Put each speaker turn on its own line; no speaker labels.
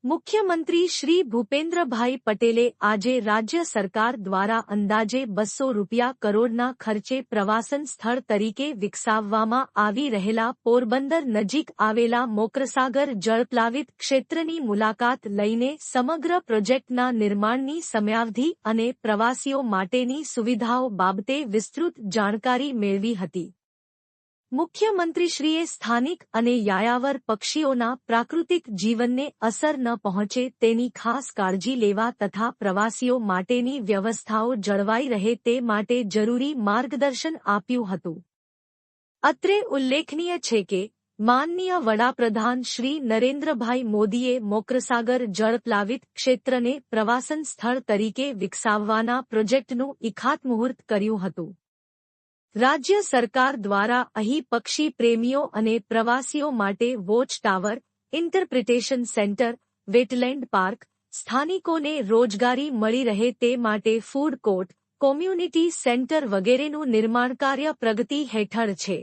મુખ્યમંત્રી શ્રી ભૂપેન્દ્રભાઈ પટેલે આજે રાજ્ય સરકાર દ્વારા અંદાજે 200 રૂપિયા કરોડના ખર્ચે પ્રવાસન સ્થળ તરીકે વિકસાવવામાં આવી રહેલા પોરબંદર નજીક આવેલા મોકરસાગર જળપ્લાવિત ક્ષેત્રની મુલાકાત લઈને સમગ્ર પ્રોજેક્ટના નિર્માણની સમયાવધિ અને પ્રવાસીઓ માટેની સુવિધાઓ બાબતે વિસ્તૃત જાણકારી મેળવી હતી. મુખ્યમંત્રીશ્રીએ સ્થાનિક અને યાયાવર પક્ષીઓના પ્રાકૃતિક જીવનને અસર ન પહોંચે તેની ખાસ કાળજી લેવા તથા પ્રવાસીઓ માટેની વ્યવસ્થાઓ જળવાઈ રહે તે માટે જરૂરી માર્ગદર્શન આપ્યું હતું. અત્રે ઉલ્લેખનીય છે કે માનનીય વડાપ્રધાન શ્રી નરેન્દ્રભાઈ મોદીએ મોકરસાગર જળપ્લાવિત ક્ષેત્રને પ્રવાસન સ્થળ તરીકે વિકસાવવાના પ્રોજેક્ટનું ઇખાતમુહૂર્ત કર્યું હતું. રાજ્ય સરકાર દ્વારા અહીં પક્ષી પ્રેમીઓ અને પ્રવાસીઓ માટે watch tower, interpretation centre, wetland park, સ્થાનિકોને રોજગારી મળી રહે તે માટે ફૂડ કોર્ટ, કોમ્યુનિટી સેન્ટર વગેરેનું નિર્માણ કાર્ય પ્રગતિ હેઠળ છે.